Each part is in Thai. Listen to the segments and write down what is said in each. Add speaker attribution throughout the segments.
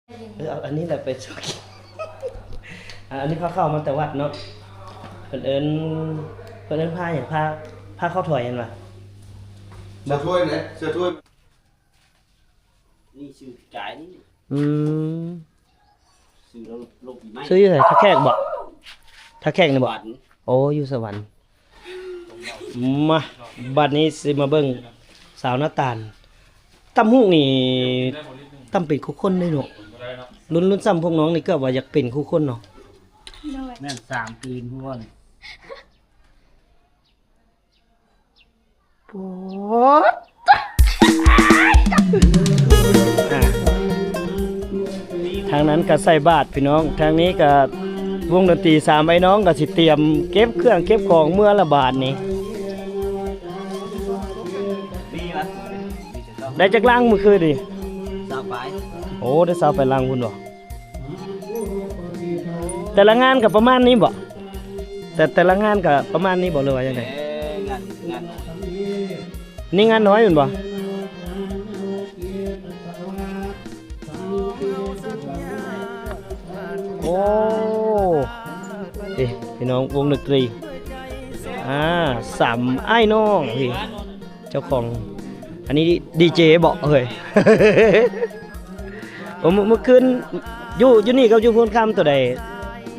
Speaker 1: เอาอันนี้แหละไปช่วยอันนี้เข้ามาแต่วัดเนาะเพิ่นเอิ้นผ้าอย่างผ้าเข้าถอยยันวะ
Speaker 2: เสื้อถ้วยเนี่ยเสื้อถ้วย
Speaker 3: นี่ซื้อจ่ายนี่ซื้อแล้วลงปีใหม่
Speaker 1: ซื้ออยู่ไหนท่าแขกบ่ท่าแขกนี่บ่
Speaker 3: บาท
Speaker 1: โอ้อยู่สวรรค์มาบัดนี้สิมาเบิ่งสาวหน้าตาลตำฮูกนี่ตำเป็นคู่คนได้เนาะรุ่นซ้ำพวกน้องนี่ก็ว่าอยากเป็นคู่คนเนาะ
Speaker 3: แม่น3ปีพุ่น
Speaker 1: ปอดทางนั้นก็ใส่บาทพี่น้องทางนี้ก็วงดนตรี3ไอ้น้องก็สิเตรียมเก็บเครื่องเก็บของเมื่อละบาทนี่ได้จักล้างมื้อคืนดิ
Speaker 3: 20ไป
Speaker 1: โอ้ได้20ไปล้างพุ่นบ่แต่ละงานก็ประมาณนี้บ่แต่ละงานก็ประมาณนี้บ่เลยว่าจังได๋
Speaker 3: งาน
Speaker 1: นี่งานน้อยแม่นบ่โอ้พี่น้องวงดนตรี3ไอ้น้องพี่เจ้าของอันนี้ดีเจบอกเฮ้ย โอ้เมื่อคืนอยู่นี่กับอยู่พนคำตัวใด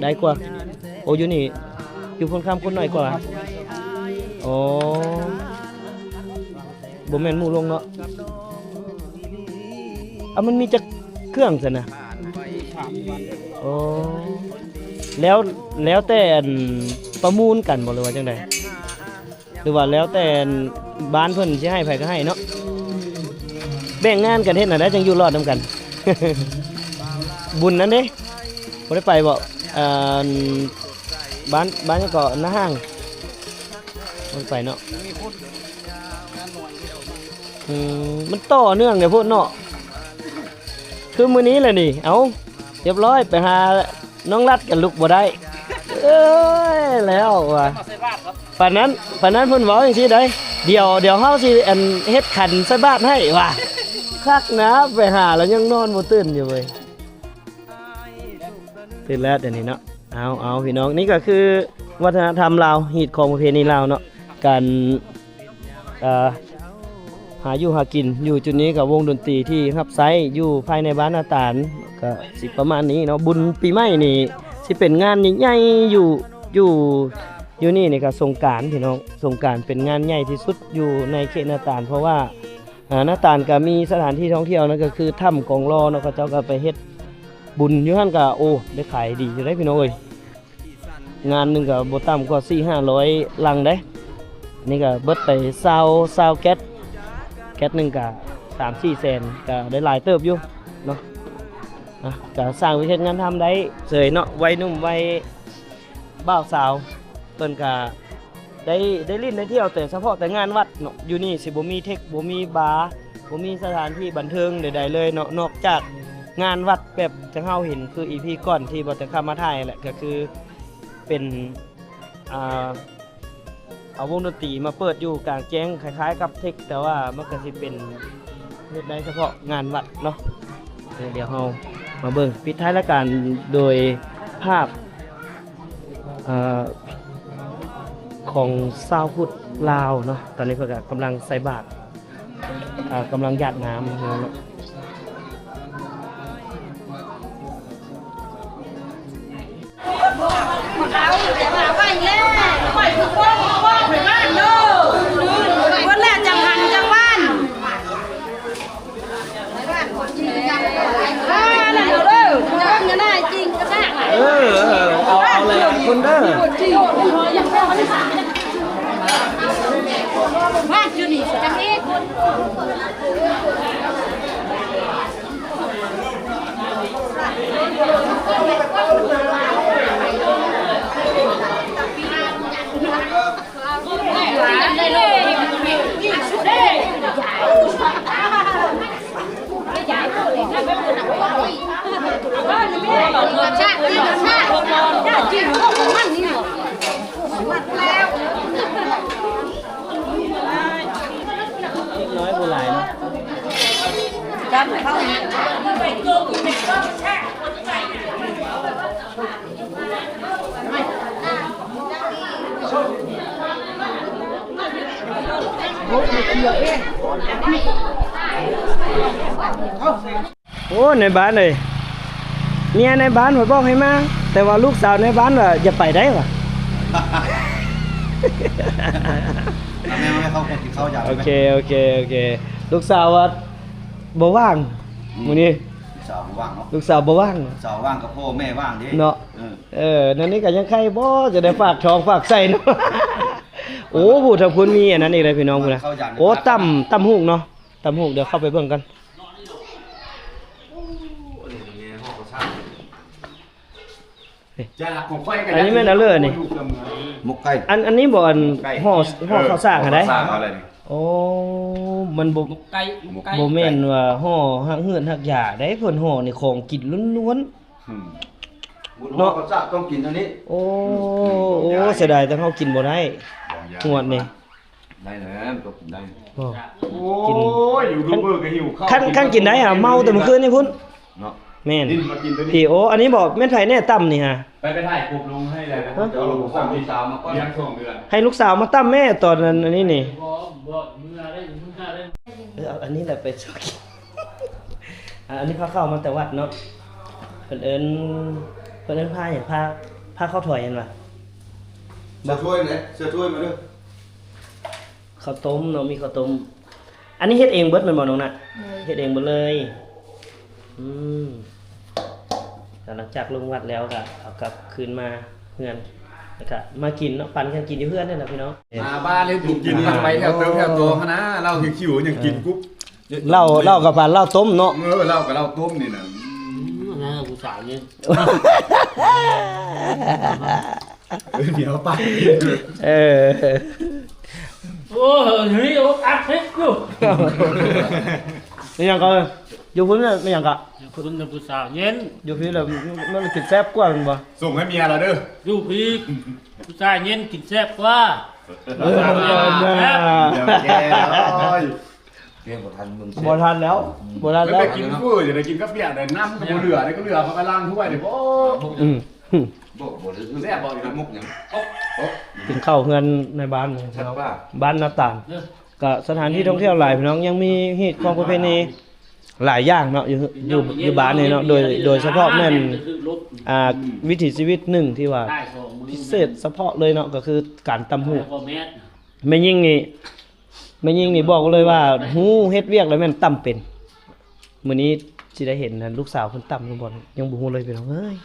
Speaker 1: ได้กว่าโอ้อยู่นี่อยู่พนคำคนน้อยกว่าโอ้บ่แม่นหมู่ลงเนาะมันมีจักเครื่องซั่นน่ะโอ้แล้วแต่ประมูลกันบ่หรือว่าจังได๋หรือว่าแล้วแต่บ้านเพิ่นสิให้ไผก็ให้เนาะแบ่งงานกันเฮ็ดน่ะได้จังอยู่รอดนำกัน บุญนั้นเด้บ่ได้ไปบ่บ้านก็หน้าห้างบ่ได้ไปเนาะมันต่อเนื่องเนี่ยพวกเนาะคือมื้อนี้แหละนี่เอาเรียบร้อยไปหาน้องรัดกันลุกบ่ได้เอ้ยแล้วว่ะปานนั้นเพิ่นเว้าจังซี่ได้เดี๋ยวเฮาสิเฮ็ดขันใส่บาตรให้ว่ะคักนะไปหาแล้วยังนอนบ่ตื่นอยู่เว้ยตื่นแล้วเดี๋ยวนี้เนาะเอาพี่น้องนี่ก็คือวัฒนธรรมลาวฮีตของประเพณีลาวเนาะการหาอยู่หากินอยู่จุดนี้กับวงดนตรีที่รับไซอยู่ภายในบ้านนาตาลก็สิประมาณนี้เนาะบุญปีใหม่นี่สิเป็นงานใหญ่ๆอยู่นี่ก็สงกรานต์พี่น้องสงกรานต์เป็นงานใหญ่ที่สุดอยู่ในเขตนาตาลเพราะว่านาตาลก็มีสถานที่ท่องเที่ยวนั่นก็คือถ้ำกองรอเนาะเขาเจ้าก็ไปเฮ็ดบุญอยู่หั่นก็โอ้ได้ขายดีอยู่ได้พี่น้องเอ้ยงานนึงก็บ่ต่ำกว่า 4-500 ลังได้นี่ก็เบิดไป20แก๊สนึงก็ 3-4 แสนก็ได้หลายเติบอยู่เนาะก็สร้างวิเทศงานทำได้เสยเนาะวัยหนุ่มวัยบ่าวสาวเพิ่นก็ได้ลิ้นได้เที่ยวแต่เฉพาะแต่งานวัดเนาะอยู่นี่สิบ่มีเทคบ่มีบาร์บ่มีสถานที่บันเทิงใดๆเลยเนาะนอกจากงานวัดแบบจังเฮาเห็นคือ EP ก่อนที่บ่ได้เข้ามาถ่ายแหละก็คือเป็นเอาวงดนตรีมาเปิดอยู่กลางแจ้งคล้ายๆกับเทคแต่ว่ามันก็สิเป็นเฮ็ดได้เฉพาะงานวัดเนาะเดี๋ยวเรามาเบิ่งปิดท้ายรายการโดยภาพของชาวพุทธลาวเนาะตอนนี้เพิ่นก็กำลังใส่บาตรกำลังหยาดน้ำเนาะเอาเลยคุณเด้อ
Speaker 4: บ้านอยู่นี่จังนี้คุณได้เลยชาติจริงของมันนี่หรอแล้ว
Speaker 1: น้อยโบราณเนาะ
Speaker 4: จำเขา
Speaker 1: โอ้ในบ้านเลยเมียในบ้านผมบอกให้มาแต่ว่าลูกสาวในบ้านว่าอย่าไปได้ว่ะ
Speaker 2: แม่ไม่เข้ากินข้าวอย่าง
Speaker 1: โอเคลูกสาวว่าบ่ว่างมื้อนี้
Speaker 2: สาวว่างเนาะ
Speaker 1: ลูกสาวบ่ว่าง
Speaker 2: สาวว่างกับพ่อแม่ว่างดิ
Speaker 1: เนาะนั่นนี่ก็ยังใครบ่จะได้ฝากท้องฝากใส่เนาะ โอ้ผู้ทำคุณมีอันนั้นอีกเลยพี่น้องพุ่นนะโอ้ตำหูกเนาะตำหูกเดี๋ยวเข้าไปเบิ่งกัน
Speaker 5: จะหลักของค่อยกัน
Speaker 1: อันนี้แม่นเอาเลยนี่
Speaker 2: มุกไก่
Speaker 1: อันนี้บ่อันห่อข้าวสากหาได้
Speaker 5: สร้างอะไรนี่
Speaker 1: โอ้มันบ่
Speaker 3: ไก่ไก่
Speaker 1: บ่แม่นว่าห่อหักเหือนหักหญ้าได้เพิ่นห่อนี่ของกินล้วน
Speaker 2: เนาะข้าวต้องกินอันนี้
Speaker 1: ๆโอ้เสียดายแต่เฮากินบ่ได้งวดนี่
Speaker 5: ได้เลยตัวกินได้
Speaker 1: บ่
Speaker 5: โอ้ยอยู่ดูเบอร์ก็หิวข้าว
Speaker 1: คันกินได้อ่ะเมาแต่เมื่อคืนนี่พุ่น
Speaker 2: เนาะ
Speaker 1: แม่น
Speaker 5: ดิ้นมากินตัวนี้
Speaker 1: พี่โอ้อันนี้บอกแม่นไผแน่ต่ำนี่ฮะ
Speaker 5: ไปถ่ายกลุ่มลงให้เลยนะเดี๋ยวลงส่งที่สามมาก่อนเลี้ยงส่งเดือน
Speaker 1: ให้ลูกสาวมาตั้มแม่ตอนนั้นอันนี้นี่
Speaker 3: บ่มืออะไรมืออะไร
Speaker 1: เอาอันนี้แหละไปชอบกิน อันนี้เข้ามาแต่วัดเนาะเพิ่นเอิ้นผ้าอย่างผ้าเข้าถอยเห็นป่ะ
Speaker 2: เสื้อถ้วยไหนเสื้อถ้วยมาด้วย
Speaker 1: ข้าวต้มเนาะมีข้าวต้ม อันนี้เฮ็ดเองเบิดแม่นบ่น้องน่ะเฮ็ดเองหมดเลยอืมแต่หลังจากลงวัดแล้วก็เอากลับคืนมาเฮือนแล้วก็มากินเนาะปั่นกันกินอยู่เพื่อนนี่แหละพี่น้อง
Speaker 5: มาบ้านเลยถูกกินไปแถวเติมแถวตัวเขานะเราคิวอย่างกินกุ๊บ
Speaker 1: เหล้ากับปั่นเหล้าต้มเนาะ
Speaker 5: เรากับเราต้มนี่นะ
Speaker 3: นะผู้สาวเนี่ย
Speaker 5: เดี๋ยวไป
Speaker 1: เออ
Speaker 3: โอ้เฮ้ยโอ้อัดเฮ้ยกู
Speaker 1: นี่ยังก็อยู่พุ่นน่ะไม่ยังก็
Speaker 3: คุณผู้สาวเย็น
Speaker 1: อยู่พี่แล้วมันกินแซ่บกว่าแม่นบ่
Speaker 5: ส่งให้เมียเราเด้อ
Speaker 3: อยู่พี่ผู้ชายเย็นกินแซ่บกว่า
Speaker 1: เออ
Speaker 5: เดี๋ยวแกเลย
Speaker 2: เพียงบ่ทันมึง
Speaker 1: บ่ทันแล้วบ่ทัน
Speaker 5: แล้ว
Speaker 1: แล้ว
Speaker 5: ไปกินกู้อย่าได้กินก็เปียกแต่น้ำก็เหลือได้ก็เหลือเขาไปล้างถ้วยเดี๋ยวโอ้
Speaker 1: อืม
Speaker 2: บ่ได้
Speaker 5: แซ่บบอกอยู่นะมุกอย่าง
Speaker 1: กินข้าวเฮือนในบ้านนี่
Speaker 2: ชัดป่ะ
Speaker 1: บ้านหน้าต่างก็สถานที่ท่องเที่ยวหลายพี่น้องยังมีฮีตของประเพณีหลายอย่างเนาะอยู่บ้านนี่เนาะโดยเฉพาะแม่นวิถีชีวิตหนึ่งที่ว่า
Speaker 3: ได้สองมือ
Speaker 1: พิเศษเฉพาะเลยเนาะก็คือการตำหู
Speaker 3: พ่อแม่
Speaker 1: แม่ยิ่งนี่บอกเลยว่าฮู้เฮ็ดเวียกแล้วแม่นตำเป็นมื้อนี้สิได้เห็นนะลูกสาวเพิ่นตำอยู่บ่ยังบ่ฮู้เลยพี่น้องเอ้ย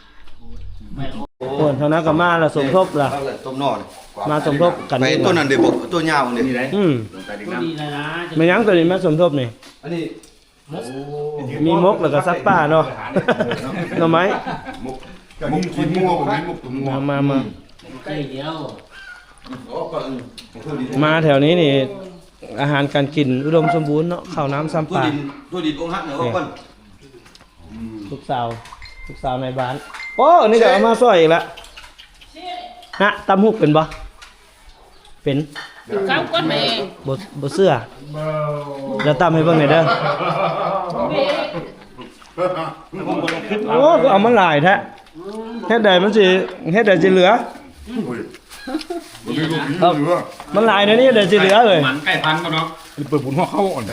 Speaker 3: แม่
Speaker 1: โอ้เท่านั้นก็มาแล้วสมทบล่ะ
Speaker 2: เอาเลยต้มนอน
Speaker 1: มาสมทบกัน
Speaker 2: ไปต้นนั้นเดี๋ยวบอกตัวยาวนี่
Speaker 5: นี่ไหน
Speaker 1: อืม
Speaker 5: ลงไปดิ
Speaker 3: ก็
Speaker 5: น้
Speaker 3: ดีนะนะ
Speaker 1: แม่ยังตัวนี้มาสมทบนี่
Speaker 2: อันนี้
Speaker 1: มีมกแล้วก็ซัดป่าเนาะหน่อไม้
Speaker 5: มุกมุกกินมัวผมมุกตุ้มมัว
Speaker 1: มา
Speaker 3: ใกล้เดียว
Speaker 2: โอ้ก็ตัวดิน
Speaker 1: มาแถวนี้นี่ อาหารการกินอุดมสมบูรณ์เนาะข้าวน้ำซ้ำ
Speaker 2: ตัว
Speaker 1: ปลา
Speaker 2: ดินตัวดินองค์ฮักเนาะก่อน
Speaker 1: ลูกสาวในบ้าน โอ้นี่ก็เอามาซอยอีกละฮะตำหุกเป็นบ่เป็น
Speaker 4: สามคนแม่
Speaker 1: บ่เสื้อเดี๋ยวตำให้เบิ่งหน่อยเด้อโอ้ก็เอามาหลายแท้เฮ็ดใดมันสิเหลือเอามันหลายนะนี่เดี๋ยวสิเหลือเลย
Speaker 5: มันไก่พันกันเนาะเปิดบุญหัวเข้าอ่อน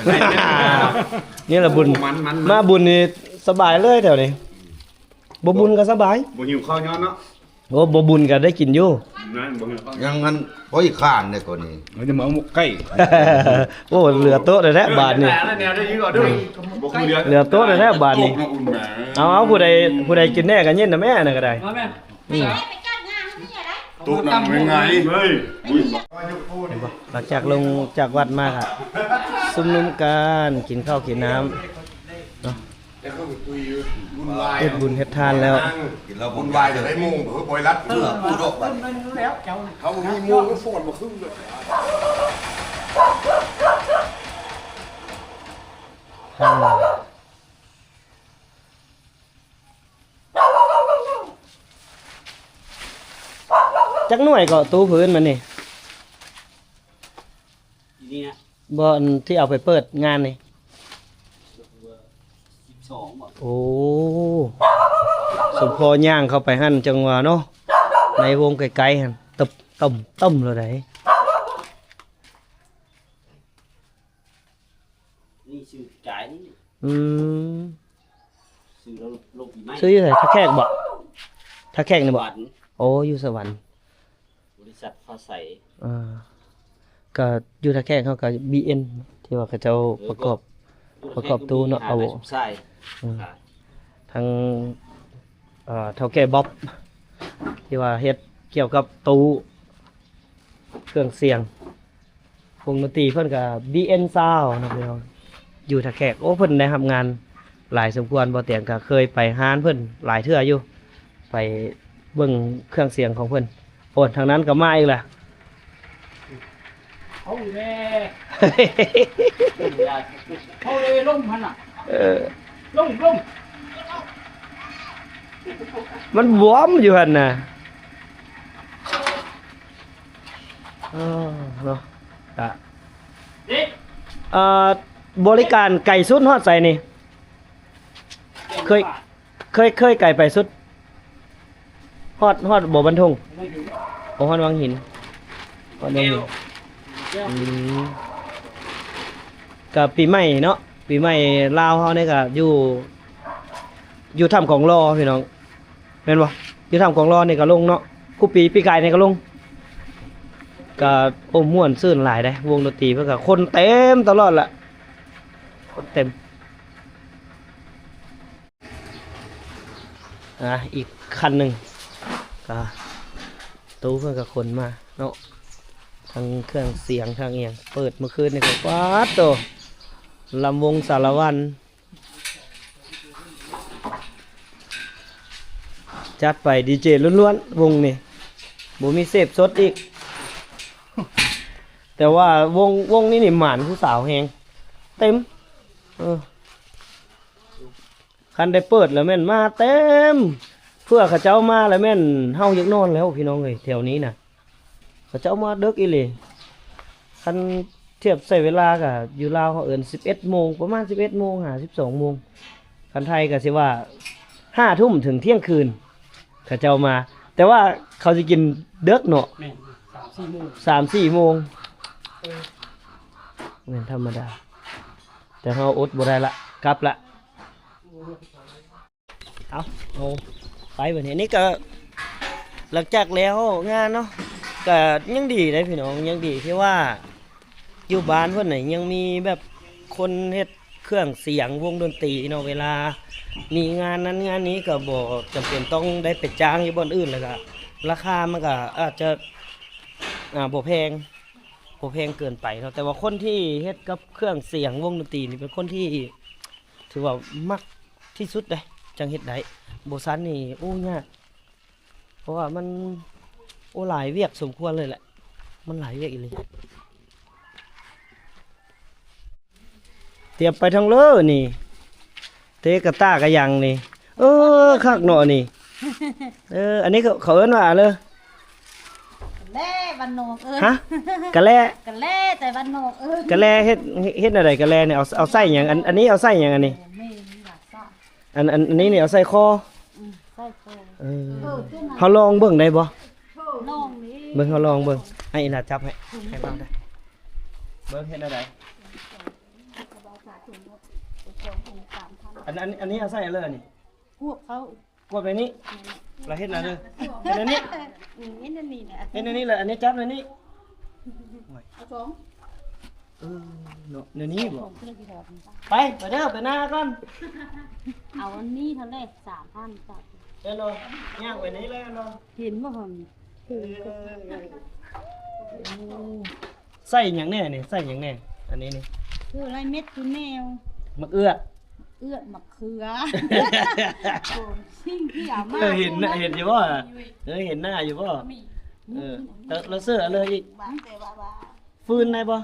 Speaker 1: นี่แหละบุญ
Speaker 5: มัน
Speaker 1: มาบุญนี่สบายเลยแถวนี้บ่บุญก็สบาย
Speaker 5: บุญหิวข้าวย้อนเนาะ
Speaker 1: โอ้บ่บุญก็ได้กินอยู่
Speaker 5: นั่นบุญหิวข้าว
Speaker 2: ยังงั้นโอ้ยข้านเนี่ยก่อนนี่
Speaker 5: เราจะมาหมกไก่
Speaker 1: โอ้เหลือโต๊ะเลยแท้บาทนี่
Speaker 5: แต่แนวได้ยิ่งกว่าด้วยบุกเรือ
Speaker 1: เหลือโต๊ะเลยแท้บาทนี่
Speaker 5: อุ่นแหม
Speaker 1: เอาผู้ใดกินแน่ก็เย็นนะแม่น่ะก็ได้
Speaker 3: มาแม่
Speaker 4: ไปจัดงานนี่อะไร
Speaker 5: ตุ๊กนั่งยังไงเฮ้ย
Speaker 1: หลังจากลงจากวัดมาค่ะซุ่มนุมกันกินข้าวกินน้ำเนาะเฮ็ดบุญเฮ็ดทานแล้ว
Speaker 2: กินเราบุญวายจะได้มุ่งเพื่อปล่อยรัดเพื่อผู้ดอกบัด
Speaker 5: เขามีมูก็ฟอดมาครึ่งเลย
Speaker 1: จักหน่วยก็ตู้พื้นมันนี่
Speaker 3: ทีนี้นะ
Speaker 1: บ่อันที่เอาไปเปิดงานนี่
Speaker 3: 12บ่
Speaker 1: โอ้สมพอย่างเข้าไปหั่นจังหวะเนาะในวงไกลๆหั่นต้มเลยได้ อืม
Speaker 3: ซื้อแล้วลงปีใหม่
Speaker 1: ซื้ออยู่ไสท่าแขกบ่ท่าแขกนี่
Speaker 3: ห
Speaker 1: บ่
Speaker 3: วาน
Speaker 1: โอ้อยู่สวรรค์
Speaker 3: บริษัทฟ้าใส
Speaker 1: ก็อยู่ท่าแขกเขาก็ BN ที่ว่าเขาเจ้าประกอบตู้เนาะเอา
Speaker 3: ใช่
Speaker 1: ทางเฒ่าแก่บ๊อบที่ว่าเฮ็ดเกี่ยวกับตู้เครื่องเสียงวงดนตรีเพิ่นก็ BN Sound นะพี่น้องอยู่ท่าแขกโอ้เพิ่นได้รับงานหลายสมควรบ่เตียงก็เคยไปฮานเพิ่นหลายเทื่ออยู่ไปเบิ่งเครื่องเสียงของเพิ่นโอนทางนั้นก็มาอีกล่ะ
Speaker 3: เขาแม่เขาเลยล่มพันอ่ะ
Speaker 1: เออ
Speaker 3: ล่ม
Speaker 1: มันบวมอยู่หั่นน่ะเนาะก็
Speaker 3: เด็ก
Speaker 1: บริการไก่สุดฮอดใส่นี่ เคยไก่ไปสุดฮอดบ่บันทงโอ้ฮอดวังหินฮอดวังหินกับปีใหม่เนาะปีใหม่ลาวเฮานี่ก็อยู่ถ้ำของรอพี่น้องแม่นบ่อยู่ถ้ำของรอนี่ก็ลงเนาะคู่ปีกายนี่ก็ลงก็โอ้ม่วนซื่นหลายได้วงดนตรีเพิ่นก็คนเต็มตลอดล่ะคนเต็มอีกคันหนึ่งก็ตู้เพื่อนกับคนมาเนาะทั้งเครื่องเสียงทั้งเอียงเปิดเมื่อคืนนี่ก็ว้าโตลำวงสารวันจัดไปดีเจล้วนๆวงนี่บ่มีเสพสดอีก แต่ว่าวงนี้นี่หมานผู้สาวแฮงเต็มคันได้เปิดแล้วแม่นมาเต็มเพื่อเขาเจ้ามาแล้วแม่นเฮาอยากนอนแล้วพี่น้องเอ้ยแถวนี้น่ะเขาเจ้ามาดึกอีหลีคันเทียบใส่เวลาก็อยู่ลาวเขาเอิ้น11โมงประมาณ11โมงหา12โมงคันไทยก็สิว่า5ทุ่มถึงเที่ยงคืนเขาเจ้ามาแต่ว่าเขาสิกินเดึกเนาะ
Speaker 3: แม่3-4 โมง
Speaker 1: 3-4 โมงแม่นธรรมดาแต่เฮาอดบ่ได้ละกลับละเอาไปแบบนี้นี่ก็หลังจากแล้วงานเนาะก็ยังดีได้พี่น้องยังดีที่ว่าอยู่บ้านเพิ่นน่ะยังมีแบบคนเฮ็ดเครื่องเสียงวงดนตรีเนาะเวลามีงานนั้นงานนี้ก็บ่จำเป็นต้องได้ไปจ้างอยู่บ่อนอื่นเลยก็ราคามันก็อาจจะบ่แพงเกินไปเนาะแต่ว่าคนที่เฮ็ดกับเครื่องเสียงวงดนตรีนี่เป็นคนที่ถือว่ามักที่สุดเลยจังเฮ็ดได้บ่ซันนี่โอ้ยากเพราะว่ามันหลายเวียกสมควรเลยแหละมันหลายเวียกอีหลีเตรียมไปทางเลอนี่เตกะต้ากะยังนี่คักเนาะนี่อันนี้เขาเอิ้นว่าเลย
Speaker 4: แล่วันโนก
Speaker 1: ฮะกะแล
Speaker 4: กันแล่แต่วันโนก
Speaker 1: กะแลเฮ็ดอะไรกะแลเนี่ยเอาไส้หยังอันนี้เอาไส้หยังอันนี้
Speaker 4: ไม่มีหลักซ่า
Speaker 1: อันนี้เนี่ยเอาใส่คอ
Speaker 4: ใส่โค
Speaker 1: เฮาลองเบิ่งได้บ่
Speaker 4: น้องนี่
Speaker 1: เบิ่งเฮาลองเบิ่งให้อีหลาจับให้เบิ่งได้เบิ่งเฮ็ดได้อันนี้เอาใส่เลยนี่
Speaker 4: พวกเขา
Speaker 1: กดไปนี้เราเฮ็ดอะไรเลยเฮ็ดอันนี้
Speaker 4: นี่นั่นนี่เนี่ย
Speaker 1: เฮ็ดอันนี้เลยอันนี้จับอันนี้
Speaker 4: เอาสอง
Speaker 1: เนาะเดี๋ยวนี้บ่
Speaker 4: ผมก็เลยไปถอด
Speaker 1: ไปเด้อไปหน้าก่อน
Speaker 4: เอาอันนี้เท่าไหร่3,000จัด
Speaker 1: เดี๋ยวเนาะย่างไปนี้เลยเนาะ
Speaker 4: เห็นบ่ผม
Speaker 1: ใส่หยังแน่นี่ใส่หยังแน่อันนี้นี่
Speaker 4: คืออะไรเม็ดคือแมว
Speaker 1: มะเอื้อ
Speaker 4: มะเขือผมชิ่งที่เอามา
Speaker 1: เห็นอยู่บ่เห็นหน้าอยู่บ่แล้วเสื้อเลยอีก
Speaker 4: บ้านแต่ว่า
Speaker 1: ฟืนได้บ่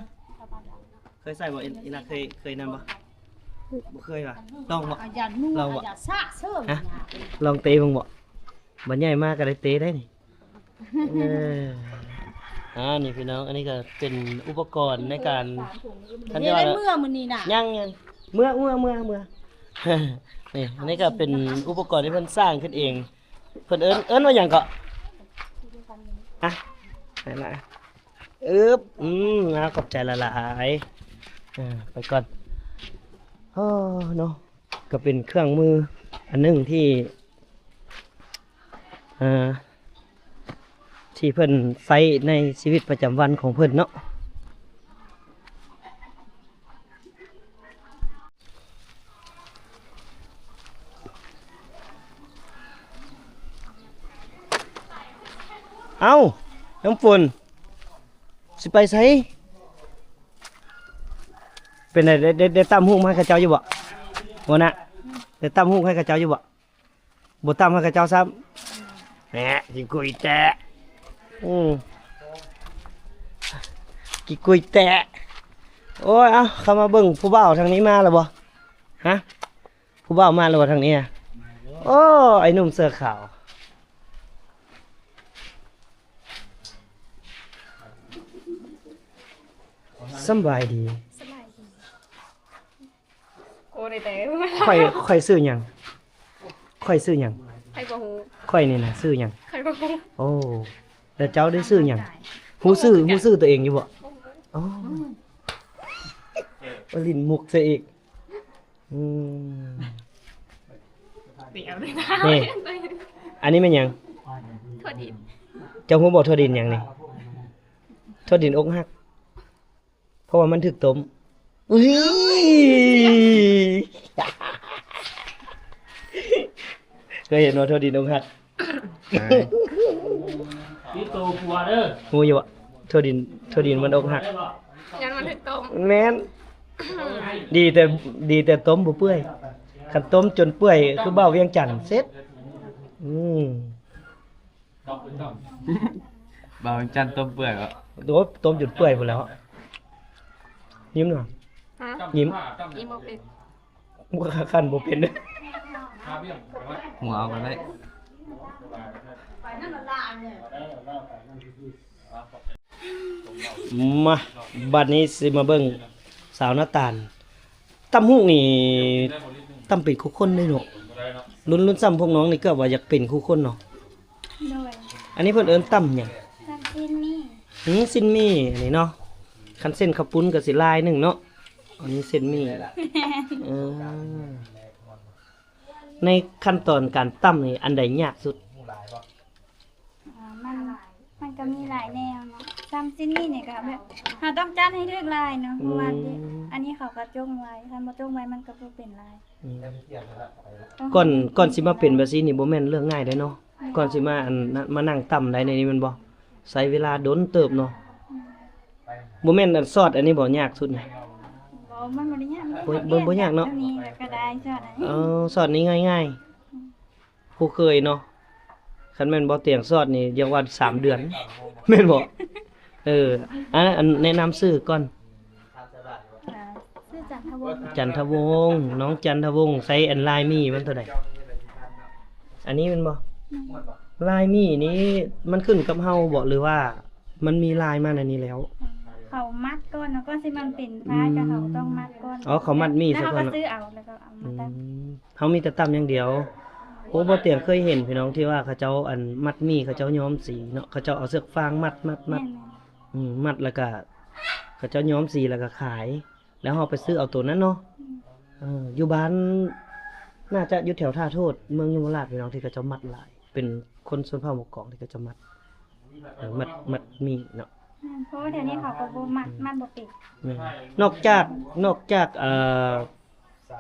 Speaker 1: เคยใส่บ่อีน่ะเคยนำบ่บ่เคยว่ะลองบ่
Speaker 4: อาญานุ่งอาญาซะเสื่อม
Speaker 1: ลองเตะเบิ่งบ่บัดใหญ่มากก็ได้เตะได้นี่นี่พี่น้องอันนี้ก็เป็นอุปกรณ์ในการ
Speaker 4: นี่ได้เมื่อมื้อนี้น่ะ
Speaker 1: ยังเมื่อ นี่อันนี้ก็เป็นอุปกรณ์ที่เพิ่นสร้างขึ้นเองเพิ่นเอิ้นว่าหยังก็นั่นล่ะขอบใจละลายไปก่อน เนาะก็เป็นเครื่องมืออันหนึงที่ที่เพิ่นใช้ในชีวิตประจำวันของเพิ่นเนาะเอ้าน้ำฝนสิไปไสเป็นไงได้ตำหุ้งให้ข้าเจ้าอยู่บ่บ่นะได้ตำหุ้งให้ข้าเจ้าอยู่บ่บ่ตำให้ข้าเจ้าซ้ำแหมกินกุยแตะกินกุยแตะโอ้ยเอ้าเข้ามาเบิ่งผู้บ่าวทางนี้มาแล้วบ่ฮะผู้บ่าวมาแล้วบ่ทางนี้อ่ะโอ้ไอ้หนุ่มเสื้อขาวสำบายดี
Speaker 4: โอ้ได้แต่
Speaker 1: ค่อยซื้อหยังค่อยซื้อหยัง
Speaker 4: ใครบ่ฮู้
Speaker 1: ค่อยนี่นะซื้อหยัง
Speaker 4: ใครบ่ฮู้
Speaker 1: โอ้แล้วเจ้าได้ซื้อหยังฮู้ซื้อตัวเองอยู่บ่อ๋อลิ้นมุกซะอีก
Speaker 4: เดี๋ยวเลยนะ
Speaker 1: นี่อันนี้เป็นหยัง
Speaker 4: โทษดิ
Speaker 1: เจ้าฮู้บ่ทั่วดินหยังนี่ทั่วดินอกหักเพราะว่ามันถึกต้มอุ้ยเคยเห็นว่าทั่วดินอกหัก
Speaker 3: พี่โตผัวเด้อ
Speaker 1: ฮู้อยู่บ่ทั่วดินมันอกหัก
Speaker 4: งั้นมันถึงต้ม
Speaker 1: แม่นดีแต่ต้มบ่เปื่อยคันต้มจนเปื่อยคือเบ้าเวียงจันทน์เสร็จ
Speaker 5: บางจันต้มเปื่อยก็
Speaker 1: โดบต้มจนเปื่อยหมดแล้วยิ้มหน่อย
Speaker 4: ฮะ
Speaker 1: ยิ้ม
Speaker 4: อีโมเป็น
Speaker 1: ว่าคันบ่เป็นเด้อ
Speaker 5: หัวเอาไปได้
Speaker 1: มาบัดนี้สิมาเบิ่งสาวหน้าตาลตำฮูกนี่ตำเป็นคู่คนเลยเนาะรุ่นซ้ำพวกน้องนี่ก็ว่าอยากเป็นคู่คนเนาะ
Speaker 6: โดย
Speaker 1: อันนี้เพิ่นเอิ้นตำหยัง
Speaker 6: ทำที่นี่
Speaker 1: สิ้นมี่อันนี้เนาะคันเส้นข้าวปุ้นก็สิลายหนึงเนาะอันนี้เส้นมี่เออในขั้นตอนการตำนี่อันใดยากสุด
Speaker 6: มันก็มีหลายแนวเนาะทำที่นี่เนี่ยก็แบบเราต้องจัดให้เลือกลายเนาะเพราะว่าอันนี้เขาก็จ้งไว้ถ้าบ่จ้งไว้มันก็บ่เป็นลาย
Speaker 1: ก่อนสิมาเป็นแบบนี้นี่บ่แม่นเรื่องง่ายเด้เนาะก่อนสิมาอันนั้นมานั่งตำได้ในนี้แมันบ่ใช้เวลาดนเติบเนาะบ่แม่นอันซอสอันนี้บ่ยากสุดนี่
Speaker 6: มันบ่ได้ยาก
Speaker 1: บ่ยากเนาะ
Speaker 6: อันนี้ก็ได้ชอดอันนี้
Speaker 1: ซอสนี้ง่ายๆผู้เคยเนาะคันแม่นบ่เตียงซอสนี่ยังว่า3 เดือนแม่นบ่อันแนะนำชื่อก่อน
Speaker 6: ชื่อจันทวงศ์
Speaker 1: จันทวงศ์น้องจันทวงศ์ใส่อันลายมี่มันเท่าใดอันนี้แมันบ่ลายมี่นี้มันขึ้นกับเฮาบ่หรือว่ามันมีลายมาในนี้แล้ว
Speaker 6: เขามัดก่อนแล้วก็สิมันเป็นพายก็เขาต้องมัดก่อน
Speaker 1: อ๋อเขามัดมีด
Speaker 6: แล้ว
Speaker 1: ซะ
Speaker 6: เขา
Speaker 1: ก่อน
Speaker 6: ก็ซื้อเอาแล้วก็เอามาตั้ง
Speaker 1: เฮามีแต่ตำอย่างเดียวโอ้บ่เตียงเคยเห็นพี่น้องที่ว่าเขาเจ้าอันมัดมีเขาเจ้าย้อมสีเนาะเขาเจ้าเอาเสือกฟางมัด
Speaker 6: แม่น
Speaker 1: มัดแล้วก็เขาเจ้าย้อมสีแล้วก็ขาย แล้วเฮาไปซื้อเอาตัวนั้นเนาะอยู่บ้านน่าจะอยู่แถวท่าโทษเมืองยมราชพี่น้องที่เขาเจ้ามัดหลาย เป็นคนชนเผ่าหมู่เกาะที่เขาเจ้ามัดมัดมีเนาะ
Speaker 6: เพราะว่าเดี๋ยวนี้เขาก็บ่มัดบ่เป็น
Speaker 1: นอกจาก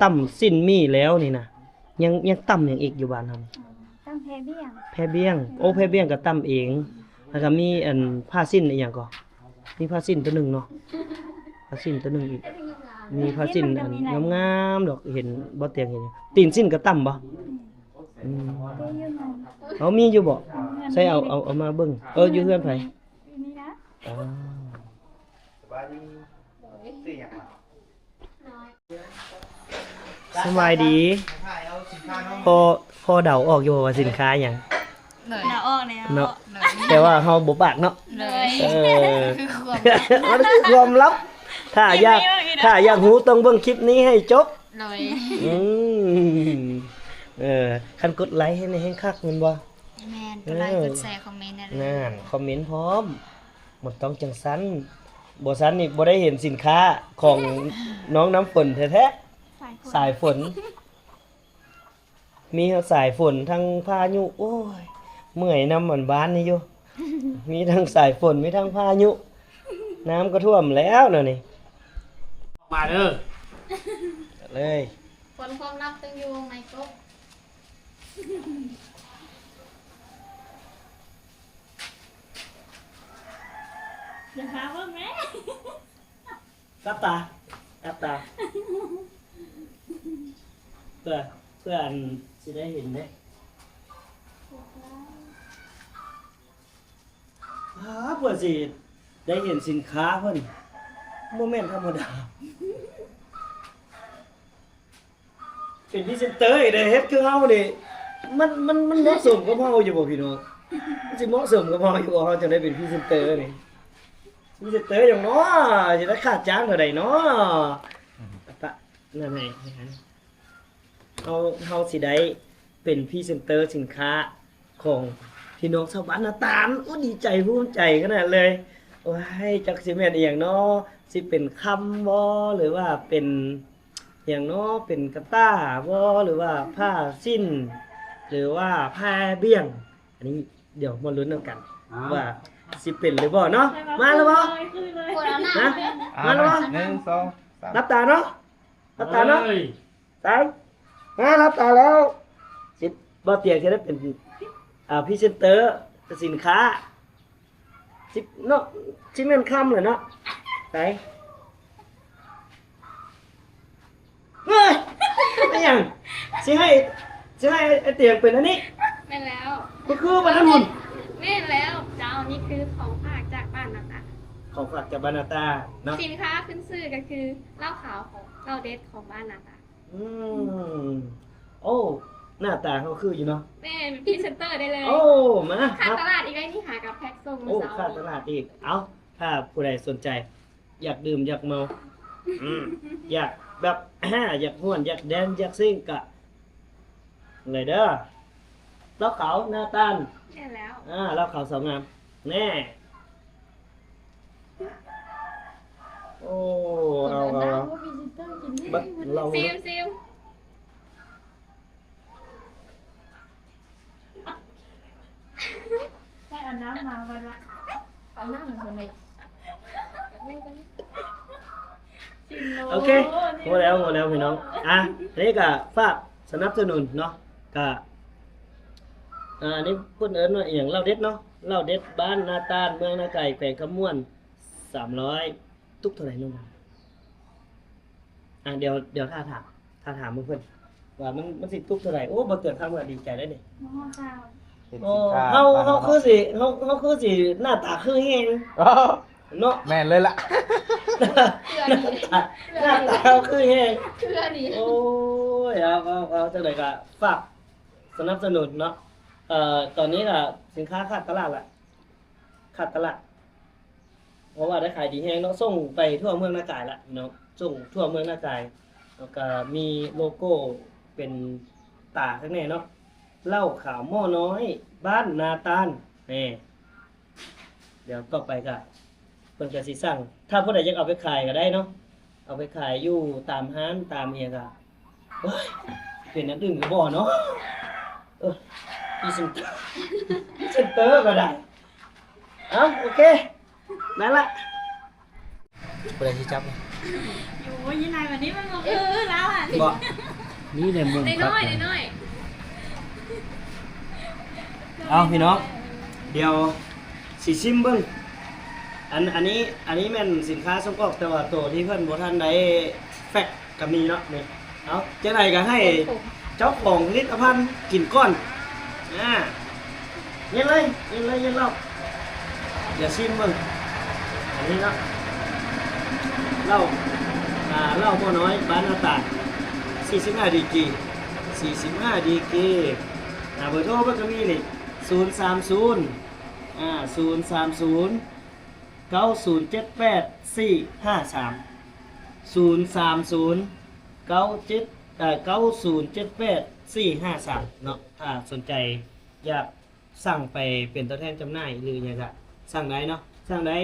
Speaker 1: ต่ำสิ้นมีแล้วนี่นะยังต่ำอย่างอีกอยู่บ้านเฮา
Speaker 6: ตั้งแพเบี้ยง
Speaker 1: แพเบี้ยงโอ้แพเบี้ยงก็ต่ำเองแล้วก็มีอันผ้าสิ้นอีกอย่างก็มีผ้าสิ้นตัวหนึงเนาะผ้าสิ้นตัวหนึงอีกมีผ้าสิ้นอันงามๆดอกเห็นบ่เตียงเห็นอยู่ตีนสิ้นก็ต่ำบ่
Speaker 6: ก็ยืมเงิน
Speaker 1: เอามีอยู่บ่ใส่เอามาเบิ่งอยู่เฮือนไผ
Speaker 6: นี่นะ
Speaker 1: อ๋อสบายดีพอเดาออกอยู่ว่าสินค้าหยัง
Speaker 6: หน้าออกแล้ว
Speaker 1: เนาะแต่ว่าเฮาบ่ปากเนาะ
Speaker 6: เลย
Speaker 1: มันคือความลับ ถ้าอยากรู้ต้องเบิ่งคลิปนี้ให้จบ
Speaker 6: เลย
Speaker 1: อืมคันกดไลค์ให้ในแห้งคักแม่นบ่
Speaker 6: แม่นกดไลค์กดแชร์คอมเมนต์ได้เลย
Speaker 1: นั่นคอมเมนต์พร้อมหมดต้องจังซั้นบ่ซั้นนี่บ่ได้เห็นสินค้าของน้องน้ำฝนแท้ สายฝน มีทั้งสายฝนทั้งพายุโอ้ยเมื่อยน้ำเหมือนบ้านนี่อยู่ มีทั้งสายฝนมีทั้งพายุ น้ำก็ท่วมแล้วเนาะนี่
Speaker 3: มาเด้อ
Speaker 1: เลย
Speaker 4: คนความลับต้องอยู่ในกบ อย่าหาว่าแม่
Speaker 1: รับตารับตาเพื่ออันสิได้เห็นได้เพื่อสิได้เห็นสินค้าเพิ่นโมเมนต์ธรรมดา เป็นพรีเซนเตอร์อีกเด้เฮ็ดคือเฮานี่มันเหมาะสมกับเฮาอยู่บ่พี่น้องมันสิเหมาะสมกับเฮาอยู่บ่เฮาจะได้เป็นพรีเซนเตอร์นี่พรีเซนเตอร์อย่างน้อจะได้ค่าจ้างเท่าใดเนาะปะนั่นไงเฮาสิได้เป็นพรีเซนเตอร์สินค้าของพี่น้องชาวบ้านนาตาลโอ้ดีใจภูมิใจขนาดเลยโอ้ยจักสิแม่นอีหยังเนาะสิเป็นคำบ่หรือว่าเป็นอย่างเนาะเป็นกระต้าบ่หรือว่าผ้าสิ้น หรือว่าผ้าเบี้ยง อันนี้เดี๋ยวมาลุ้นกันว่าสิเป็นหรือบ่เนาะมาแล้วบ่
Speaker 4: คนเอาหน้า
Speaker 1: นะมาแล้วบ่
Speaker 5: 1 2 3
Speaker 1: รับตาเนาะรับตาเนาะ
Speaker 3: อ้ย
Speaker 1: ตามารับตาแล้วสิบ่เตียงจะได้เป็นพรีเซนเตอร์สินค้าสิเนาะสิแม่นคำเลยเนาะไปเฮ้ยไม่ยังสิให้ไอ้เตียงเป็นอันนี้
Speaker 4: แม่นแล้ว
Speaker 1: ก็คือมันนั่นหุ่น
Speaker 4: แม่นแล้วเจ้านี่คือของฝากจากบ้านนะคะ
Speaker 1: ของฝากจากบานาตาเนาะ
Speaker 4: สินค้าขึ้นชื่อก็คือเหล้าขาวของเหล้าเด็ดของบ้านนะคะ
Speaker 1: อืมโอ้หน้าตาเขาคืออยู่เนาะ
Speaker 4: แม่เป็นพรีเซนเตอร์ได้เลย
Speaker 1: โอ้มา
Speaker 4: ค่า
Speaker 1: ครับ
Speaker 4: ตลาดอีกไอ้นี่หากับแพ็คส่ง
Speaker 1: โอ้
Speaker 4: เสา
Speaker 1: ค่าตลาดอีกเอาถ้าผู้ใดสนใจ อยากดื่มอยากเมาอยากแบบ อยากม่วนอยากแดนอยากซิ่งกะเลยเด้อเหล้าขาวหน้าตาล
Speaker 4: แม่นแล้ว
Speaker 1: เหล้าขาวสาวงามแน่โอ้เอาบัดเรา
Speaker 4: ซิล
Speaker 6: ได้เอาน้ำมาไว้ละ
Speaker 4: เอาหน้าเหมือนคนเลย
Speaker 1: โอเคหมดแล้วพี่น้องอันนี้ก็ฝากสนับสนุนเนาะก็อันนี้พูดเอิ้นว่าอหย่างเหล้าเด็ดเนาะเหล้าเด็ดบ้านนาตาลเมืองนาไก่แขวงคำม่วน300ทุกเท่าไหร่น้องเดี๋ยวถ้าถามเพื่อนว่ามันสิทุกเท่าไหร่โอ้บ่เกิดทำก็ดีใจได้เด้
Speaker 6: น้องเจ้า
Speaker 1: โอ้เฮาคือสิหน้าตาคือแฮงเนาะ
Speaker 5: แม่นเลยล่ะ
Speaker 1: หน้าตาเขาคือแฮง
Speaker 4: เพื่อนี่
Speaker 1: โอ้ยเอาจังได๋ก็ฝากสนับสนุนเนาะตอนนี้ก็สินค้าขาดตลาดละขาดตลาดเพราะว่าได้ขายดีแฮงเนาะส่งไปทั่วเมืองนากายละเนาะส่งทั่วเมืองนากายแล้วก็มีโลโก้เป็นตาข้างในเนาะเหล้าขาวหม้อน้อยบ้านนาตาลนี่เดี๋ยวต่อไปก็เพิ่นก็สิสั่งถ้าผู้ใดอยากเอาไปขายก็ได้เนาะเอาไปขายอยู่ตามห้านตามเอียก็โอ้ยเป็นอันอื่นก็บ่เนาะพรีเซนเตอร์ก็ได้โอเคนั่นละผู้ใดสิจับ
Speaker 6: โอ้ยยังไงวันนี้มันบอกแล้วอ่ะ
Speaker 1: บ่
Speaker 3: นี่เนี่ยมึง
Speaker 4: น้อยน้อย
Speaker 1: เอาพี่น้องเดี๋ยวสิชิมเบิ่งอันนี้แม่นสินค้าส่งออกแต่ว่าตัวที่เพิ่นบ่ทันได้แฟกก็มีเนาะนี่เอาจังไดก็ให้เจ้าของผลิตภัณฑ์กินก่อนเย็นเลยเล่าอย่าชิมเบิ่งอันนี้เนาะเหล้าหม้อน้อยบ้านนาตาล45ดีกรี45ดีกรีเบอร์โทรเพิ่นก็มีนี่030 030 9078 453 030 9078 453เนาะถ้าสนใจอยากสั่งไปเป็นตัวแทนจำหน่ายหรืออยากจะสั่งได้เนาะสั่งได้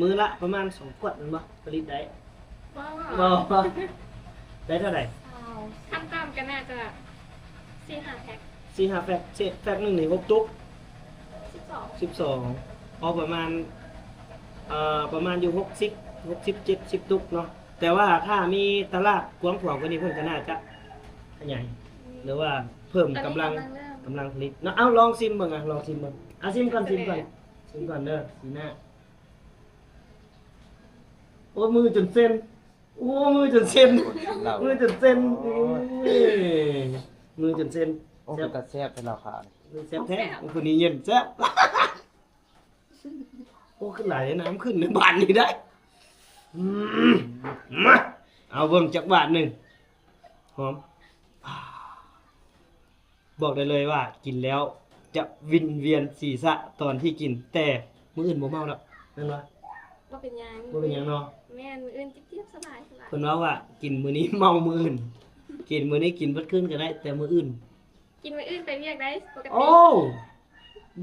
Speaker 1: มื้อละประมาณ2 ขวดนั่นบ่ผลิตได้บ่ ได้เท่าไหร่
Speaker 7: ขั้นต่ำก็น่าจะ4-5แพ็ค
Speaker 1: 4-5แฟกแฟกหนึงนี่6ตุ๊ก
Speaker 7: 12
Speaker 1: 12เอาประมาณประมาณอยู่60 70ตุ๊กเนาะแต่ว่าถ้ามีตลาดกว้างขวางกว่านี้เพิ่นก็น่าจะขยายหรือว่าเพิ่มกำลังผลิตเนาะเอาลองซิมเบิ่งลองซิมเบิ่งซิมก่อนเด้อสีหน้าโอ้มือจนเส้นโอ้มือจนเส้นมือจนเส้นมือจนเส้น
Speaker 8: โอ้เป็นตาแซ่บเป็นราคา
Speaker 1: แซ่บแท้คนนี้เย็นแซ่บโอ้ขึ้นหลายน้ำขึ้นในบ้านนี้ได้มาเอาเบิ่งจักบาทหนึ่งหอมบอกได้เลยว่ากินแล้วจะวินเวียนศีรษะตอนที่กิน แต่มื้ออื่นบ่เมาแล้วนั่นวะ
Speaker 7: บ่เป็นหยัง
Speaker 1: บ่เป็นหยังเนาะ
Speaker 7: แม่นมื้ออื่นจิ๊บๆสบาย
Speaker 1: เพิ่นว่ากินมื้อนี้เมามื้ออื่นกินมื้อนี้กินเบิดคืนก็ได้ แต่มื้ออื่น
Speaker 7: กินมื้ออื่นไปเรียกได้ปกติ
Speaker 1: โอ้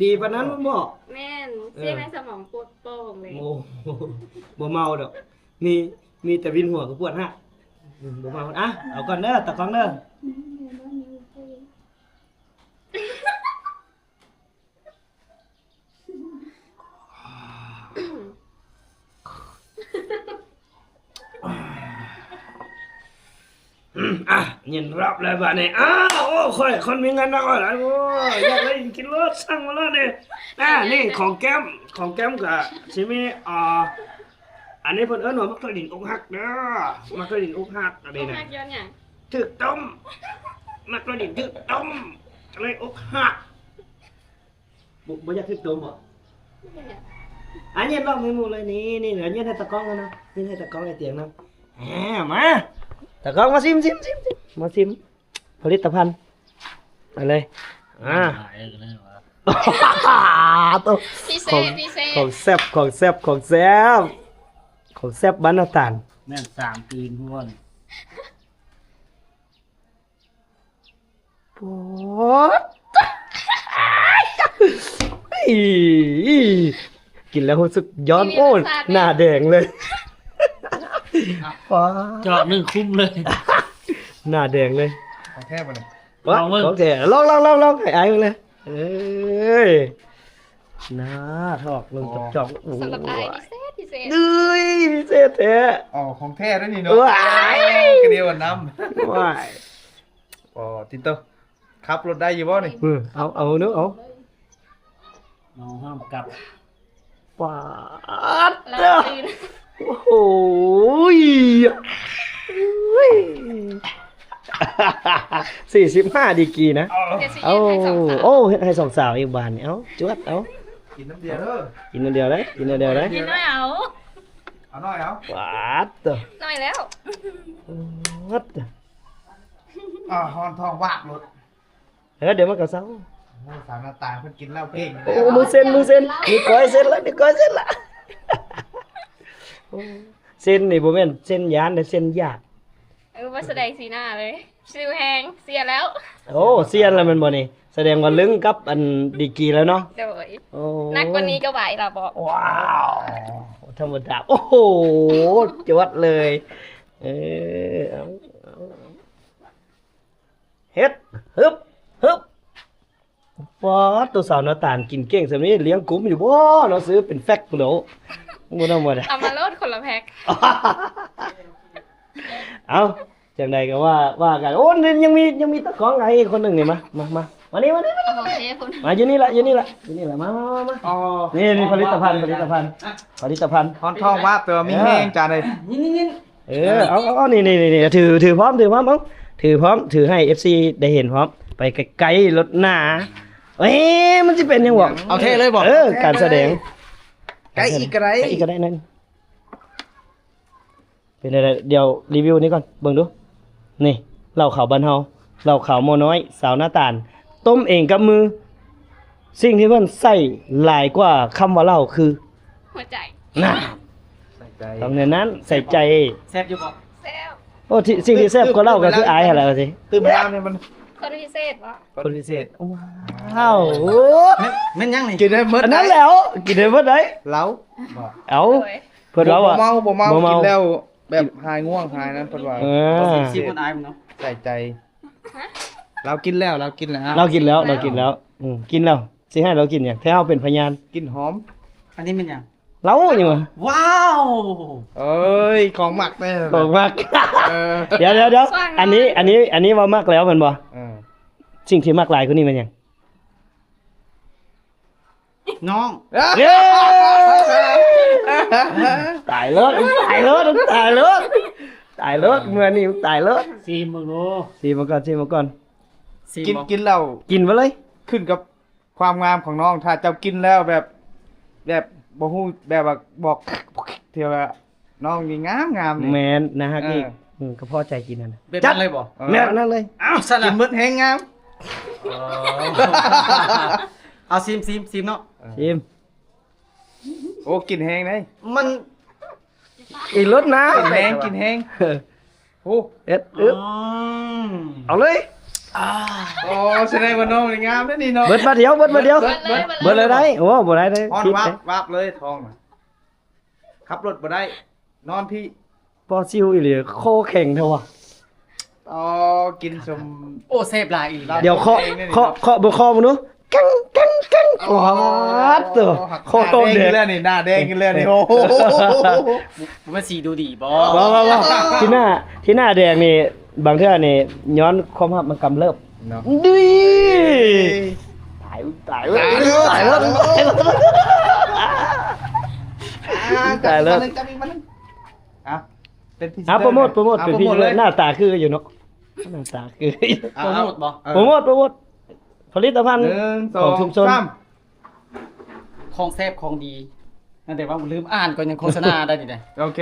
Speaker 1: ดีปานนั้นบ่
Speaker 7: แม่นเสียงในสมองปวดโป่งเลย
Speaker 1: โอ้บ่เมาดอกมีแต่วินหัวกับปวดฮะบ่เมาอ่ะเอาก่อนเด้อตะกองเด้อ อ่ะเงินรับเลยบ้านนี้อ้าวโอ้ค่อยคนมีเงินนะค่อยหลายโอ้ยอยากได้กินรถสั่งมาแล้วเนี่ยนี่ของแก้มกับชิมิอันนี้เพิ่นเอิ้นว่ามักกะดิ่งอกหักเด้อมักกะดิ่งอกหักอันนี้
Speaker 7: หั
Speaker 1: นะ
Speaker 7: กย้อนหยัง
Speaker 1: ถึกต้มมักกะดิ่งถึกต้มเลยอกหักบ่อยากถึกต้มบ่อันนี้ลองให้หมู่เลยนี่เหลือเนี่ยให้ตะกล้องแล้วนะนี่ให้ตะกล้องไอ้เตียงนะมาตะกล้องมาซิมมาซิมผลิตภัณฑ์ไปเลยตัว
Speaker 7: พิเศษ
Speaker 1: ของแซ่บบ้านนาตาล
Speaker 3: แม่น3ปีนพวน
Speaker 1: ปอดกินแล้วรู้สึกย้อนโอ้หน้าแดงเลยว้า
Speaker 3: เจาะหนึ่งคุ้มเลย
Speaker 1: หน้าแดงเลย
Speaker 5: ของแท้บ่นี่
Speaker 1: ว้าของแท้ลองให้อายมึงเลยเอ้ยหน้าทอกลงจอกๆ
Speaker 7: สำหรับอ้ายพิเศษ
Speaker 1: ดื้ยพิเศษแท้
Speaker 5: อ๋อของแท้ด้วยนี่เนาะ
Speaker 1: ว้าย
Speaker 5: กระเดียวน้ำ
Speaker 1: ว้าย
Speaker 5: อ๋อตินโตขับรถได้อยู่บ่นี่
Speaker 1: เอาเนื้อเอา
Speaker 3: น้องห้ามกลับ
Speaker 1: ปาด
Speaker 7: แล้วตื่น
Speaker 1: โอ้โห45 ดีกรีนะ
Speaker 7: เดี๋ยวสิ
Speaker 1: เอา
Speaker 7: ยืนให้สองสาว
Speaker 1: โอ้ให้สองสาวอีกบานนี่เอาจวดเอา
Speaker 5: กินน้ำเดียวเด้อ
Speaker 1: กินอันเดียวเลยกินอันเดียวเลย
Speaker 7: กินน้อยเอา
Speaker 5: เอาหน่อยเอา
Speaker 1: ปาดตัว
Speaker 7: น้อยแล้ว
Speaker 1: วัดตัว
Speaker 5: ฮอนทองวากรถ
Speaker 1: เดี๋ยวมันก็เศร้า
Speaker 5: โอ้สาวหน้าตาเพิ่นกินเหล้าเก่ง
Speaker 1: โอ้มือเส้นนี่ก้อยเส้นละโอ้เส้นนี่บ่แม่นเส้นยานแต่เส้นยาก
Speaker 7: ว่าแสดงสีหน้าเลยซิวแหงเสียแล้ว
Speaker 1: โอ้เซียนแล้วแมันบ่นี่แสดงว่าลึงกับอันดีกรีแล้วเนาะ
Speaker 7: โดย
Speaker 1: โอ้
Speaker 7: นักกว่านี้ก็ไหวเราบอก
Speaker 1: ว้าวธรรมดาโอ้โหจวดเลยเอาเฮ็ดฮึบป๊อดตัวสาวหน้าตาลกินเก่งสำนี้เลี้ยงกุ้มอยู่บ่เนาะซื้อเป็นแฟกโหลบ่ต้องบ่ได้
Speaker 7: เอามาโลดคนละแพ็ค
Speaker 1: เอาจังใดก็ว่ากันโอ้ยยังมีตะกร้องไงคนหนึงนี่มานี่
Speaker 7: เอาของเทคุณ
Speaker 1: มาอยู่นี่ละมา
Speaker 5: อ๋อ
Speaker 1: นี่ผลิตภัณฑ์
Speaker 5: ฮอนทองวากตัวมีแห้งจานเลย
Speaker 1: เอานี่ถือพร้อมเอาถือพร้อมถือให้ FC ได้เห็นพร้อมไปไกลๆรถหน้าเอ้ยมันสิเป็นยังบ่
Speaker 5: เอาเท่เลยบ่
Speaker 1: การแสดง
Speaker 5: ไก่อีกก็ได้
Speaker 1: ไก่อีกก็ได้นั่นเป็นอะไรเดี๋ยวรีวิวนี้ก่อนเบิ่งดูนี่เหล้าขาวบ้านเฮาเหล้าขาวโมน้อยสาวหน้าตาลต้มเองกับมือสิ่งที่เพิ่นใส่หลายกว่าคำว่าเหล้าคือ
Speaker 7: หัวใจ
Speaker 1: น่ะ
Speaker 5: ใส่ใจ
Speaker 1: ต้องในนั้นใส่ใจ
Speaker 3: แซ่บอยู่บ่
Speaker 7: แซ่บ
Speaker 1: โอ้สิ่งที่แซ่บกว่าเหล้าก็คืออายหั่นแหละว่าสิ
Speaker 5: ตื่นมาแล้วเนี่ยมัน
Speaker 7: คนพิเศษวะ
Speaker 1: คนพิเศษว้าว
Speaker 5: แม่นยังนี่กินได้หมด
Speaker 1: อันนั้นแล้วกินได้เบิดได้
Speaker 5: เหล้า
Speaker 1: เอา
Speaker 7: โดย
Speaker 1: เพิ่นว่า
Speaker 5: บ่เมากินแล้ว
Speaker 8: แบบหายง่วงหายนั้นเพิ่นว่า
Speaker 1: เออ
Speaker 3: ซีคนอายมันเนาะ
Speaker 8: ใส่ใจ เรากินแล้วเรากินแล้ว
Speaker 1: เรากินแล้วกินแล้วกินแล้วสิให้เรากินอย่างถ้าเราเป็นพยาน
Speaker 8: กินหอม
Speaker 3: อันนี้เป็นหยัง
Speaker 1: เราอย่างวะ
Speaker 3: ว้าว
Speaker 8: เอ้ยของหมักแน่
Speaker 1: บอกมาก
Speaker 8: เออ
Speaker 1: เดี๋ยวอันนี้ว่ามากแล้วแมันบ่
Speaker 8: เออ
Speaker 1: สิ่งที่มากหลายกว่านี้มันหยัง
Speaker 3: น้อง
Speaker 1: เย้ตายเลิศตายเลิศตายเลิศตายเลิศเมื่อนี้ตายเลิศ
Speaker 3: ซีมึงโล
Speaker 1: ซีมาก่อน
Speaker 3: ซี
Speaker 8: กิน
Speaker 3: บอก
Speaker 8: กินแล้ว
Speaker 1: กินมาเลย
Speaker 8: ขึ้นกับความงามของน้องถ้าเจ้ากินแล้วแบบบ่ฮู้แบบว่าบอกเที่ยวว่าน้องนี่งามนี่
Speaker 1: แมนนะฮะอีก
Speaker 8: เออ
Speaker 1: ก็พอใจกินนั่นน่ะ
Speaker 3: เป็นมันเลยบ่
Speaker 1: แม่นั่นเลย
Speaker 3: อ้าวส
Speaker 8: กิ
Speaker 3: นะ
Speaker 8: นมืดแฮงงาม
Speaker 3: เอาซีมเนาะ
Speaker 1: ชิม
Speaker 8: โอ้กินแฮงเลย
Speaker 3: มัน
Speaker 1: อีกรสนะ
Speaker 8: กินแฮงโอ้
Speaker 1: เอ็ดอึ๊บเอาเลย
Speaker 8: โอ้แสดงว่าน้องนี่งามเด้อนี่เนาะ
Speaker 1: เบิดมาเดียวเบิดเลยได้โอ้บ่ได้เลย
Speaker 8: ฮอน
Speaker 1: ผิด
Speaker 8: วั
Speaker 1: เล
Speaker 8: บ
Speaker 1: ย
Speaker 8: วับเลยทองน่ะขับรถบ่ได้ นอนพี่
Speaker 1: พอซิวอีหลีโคแข็งเท่าว่ะ
Speaker 8: อ๋อกินสม
Speaker 3: โอ้เซฟหลายอีก
Speaker 1: เดี๋ยวเคาะบนคอมึงดูกังโอ้โหตัวโคตร
Speaker 8: แดง
Speaker 1: เดื
Speaker 8: ขึ้
Speaker 1: อน ด
Speaker 8: แล้วนี่หน้าแดงขึ้นแล้วนี่โอ้โห
Speaker 3: มันสีดูดีบ่
Speaker 1: ว้าวที่หน้าแดงนี่บางเทื่อนี่ย้อนความหักมันกำเริบ
Speaker 8: เนาะ
Speaker 1: ดิตายตายแล้วตายแล้ว
Speaker 8: จับอีกมันงอ่ะเป็นพิเศษ
Speaker 1: โปรโมทเป็นพี่เลยหน้าตาคืออยู่เนาะหน้าตาคือ
Speaker 3: โปรโมทบ่
Speaker 1: โปรโมทผลิตภัณฑ์
Speaker 8: 1
Speaker 1: ของชุมชน
Speaker 8: 2 3
Speaker 3: ของแซฟของดีนั่นแต่ว่าลืมอ่านก่อนยังโฆษณาได้ดิเด้
Speaker 8: โอเค